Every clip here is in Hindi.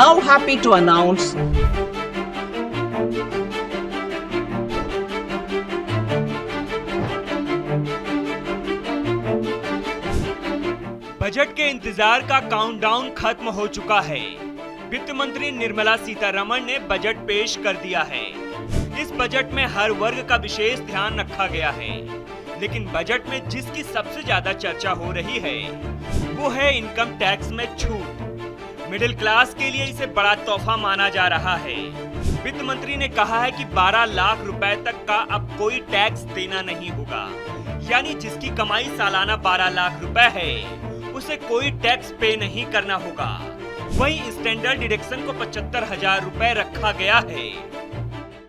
now happy to announce budget के इंतजार का काउंटडाउन खत्म हो चुका है। वित्त मंत्री निर्मला सीतारमण ने बजट पेश कर दिया है। इस बजट में हर वर्ग का विशेष ध्यान रखा गया है, लेकिन बजट में जिसकी सबसे ज्यादा चर्चा हो रही है वो है इनकम टैक्स में छूट। मिडिल क्लास के लिए इसे बड़ा तोहफा माना जा रहा है। वित्त मंत्री ने कहा है कि 12 लाख रुपए तक का अब कोई टैक्स देना नहीं होगा, यानी जिसकी कमाई सालाना 12 लाख रुपए है उसे कोई टैक्स पे नहीं करना होगा। वहीं स्टैंडर्ड डिडक्शन को 75,000 रुपए रखा गया है।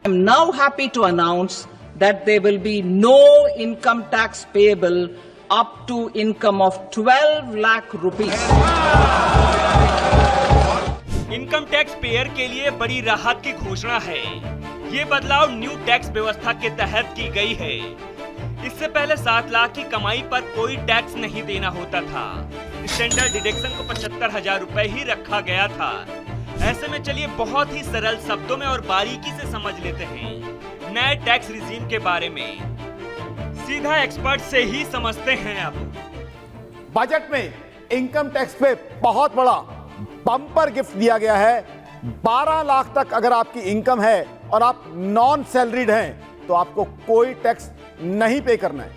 I am now happy to announce that there will be no income tax payable up to income of 12 lakh rupees. Income tax payer के लिए बड़ी राहत की घोषणा है। ये बदलाव न्यू टैक्स व्यवस्था के तहत की गई है। इससे पहले 7 लाख की कमाई पर कोई टैक्स नहीं देना होता था। स्टैंडर्ड डिडक्शन को 75,000 रुपए ही रखा गया था। ऐसे में चलिए बहुत ही सरल शब्दों में और बारीकी से समझ लेते हैं नए टैक्स रिजीम के बारे में। सीधा एक्सपर्ट से ही समझते हैं। अब बजट में इनकम टैक्स पे बहुत बड़ा बम्पर गिफ्ट दिया गया है। 12 लाख तक अगर आपकी इनकम है और आप नॉन सैलरीड हैं तो आपको कोई टैक्स नहीं पे करना है।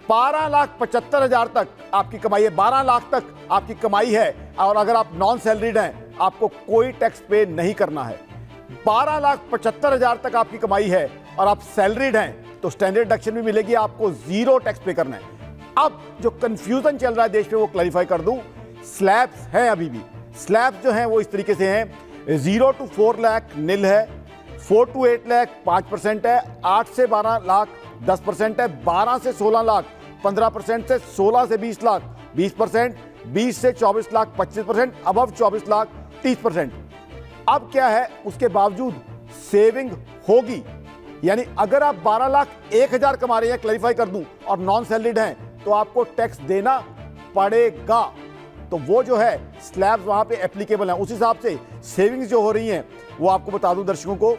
12,75,000 तक आपकी कमाई है, 12 लाख तक आपकी कमाई है और अगर आप नॉन सैलरीड हैं आपको कोई टैक्स पे नहीं करना है। 12,75,000 तक आपकी कमाई है और आप सैलरीड हैं तो स्टैंडर्ड डिडक्शन भी मिलेगी, आपको 0 टैक्स पे करना है। अब जो कंफ्यूजन चल रहा है देश में वो क्लैरिफाई कर दूं। स्लैब्स हैं, अभी भी स्लैब्स जो हैं वो इस तरीके से हैं। 0 to 4 लाख नील है, 4 to 8 लाख 5% है, 8 से 12 लाख 10% है, 12 से 16 लाख 15% से, 16 से 20 लाख 20%, 20 से 24 लाख 25%, अबव 24 लाख 30%। अब क्या है, उसके बावजूद सेविंग होगी, यानी अगर आप 12 लाख 1,000 कमा रहे हैं, क्लैरिफाई कर दूं, और नॉन सैलरीड हैं तो आपको टैक्स देना पड़ेगा। तो वो जो है स्लैब्स वहां पे एप्लीकेबल है। उस हिसाब से सेविंग्स जो हो रही हैं वो आपको बता दूं दर्शकों को,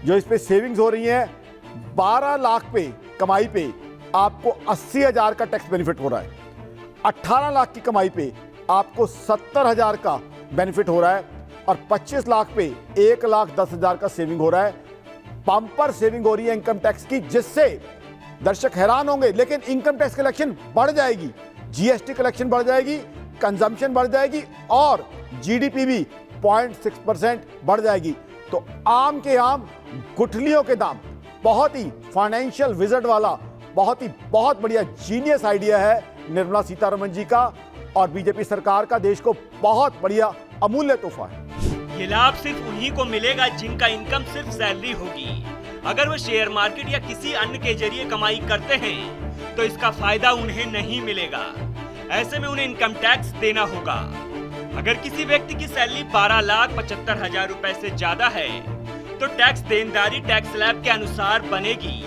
जो इस पे सेविंग्स हो रही हैं 12 लाख पे कमाई पे आपको 80,000 का टैक्स बेनिफिट हो रहा है। 18 लाख की कमाई पे आपको 70,000 का बेनिफिट हो रहा है और 25 लाख पे 1,10,000 का सेविंग हो रहा है। बम्पर सेविंग हो रही है इनकम टैक्स की, जिससे दर्शक हैरान होंगे, लेकिन इनकम टैक्स कलेक्शन बढ़ जाएगी, जीएसटी कलेक्शन बढ़ जाएगी, कंजम्पशन बढ़ जाएगी और जीडीपी भी 0.6% बढ़ जाएगी। तो आम के आम गुठलियों के दाम, बहुत ही फाइनेंशियल विजर्ड वाला बहुत बढ़िया जीनियस आइडिया है निर्मला सीतारमण जी का और बीजेपी सरकार का। देश को बहुत बढ़िया अमूल्य तोहफा है। ये लाभ सिर्फ उन्हीं को मिलेगा जिनका इनकम सिर्फ सैलरी होगी। अगर वो शेयर मार्केट या किसी अन्य के जरिए कमाई करते हैं तो इसका फायदा उन्हें नहीं मिलेगा। ऐसे में उन्हें इनकम टैक्स देना होगा। अगर किसी व्यक्ति की सैलरी 12,75,000 रुपए से ज्यादा है तो टैक्स देनदारी टैक्स स्लैब के अनुसार बनेगी।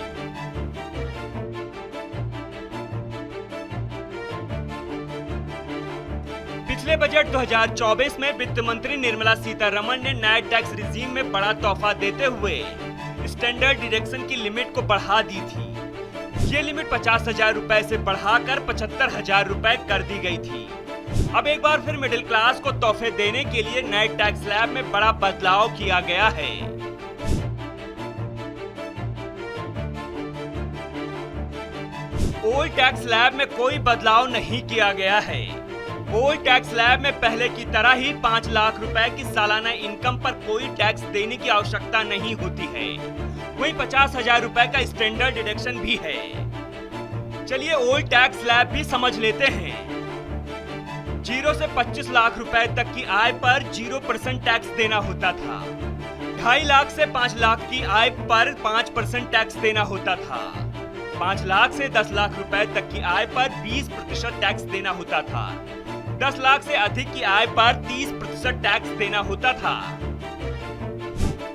पिछले बजट 2024 में वित्त मंत्री निर्मला सीतारमण ने नए टैक्स रिजीम में बड़ा तोहफा देते हुए स्टैंडर्ड डिडक्शन की लिमिट को बढ़ा दी थी। ये लिमिट 50,000 रुपए से बढ़ाकर 75,000 रुपए कर दी गई थी। अब एक बार फिर मिडिल क्लास को तोहफे देने के लिए नए टैक्स स्लैब में बड़ा बदलाव किया गया है। ओल्ड टैक्स स्लैब में कोई बदलाव नहीं किया गया है। ओल्ड टैक्स स्लैब में पहले की तरह ही 5 लाख रुपए की सालाना इनकम पर कोई टैक्स देने की आवश्यकता नहीं होती है। वहीं 50,000 रुपए का स्टैंडर्ड डिडक्शन भी है। चलिए ओल्ड टैक्स स्लैब भी समझ लेते हैं। 0 से 25 लाख रुपए तक की आय पर 0% टैक्स देना होता था। 2.5 लाख से 5 लाख की आय पर 5% टैक्स देना होता था। 5 लाख से 10 लाख रुपए तक की आय पर 20% टैक्स देना होता था। 10 लाख से अधिक की आय पर 30% टैक्स देना होता था।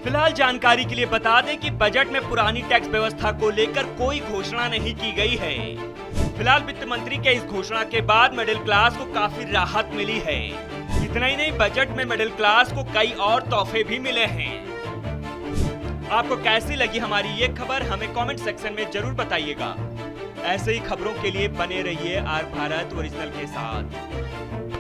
फिलहाल जानकारी के लिए बता दें कि बजट में पुरानी टैक्स व्यवस्था को लेकर कोई घोषणा नहीं की गई है। फिलहाल वित्त मंत्री के इस घोषणा के बाद मिडिल क्लास को काफी राहत मिली है। इतना ही नहीं, बजट में मिडिल क्लास को कई और तोहफे भी मिले हैं। आपको कैसी लगी हमारी ये खबर, हमें कमेंट सेक्शन में जरूर बताइएगा। ऐसे ही खबरों के लिए बने रहिए आर भारत ओरिजिनल के साथ।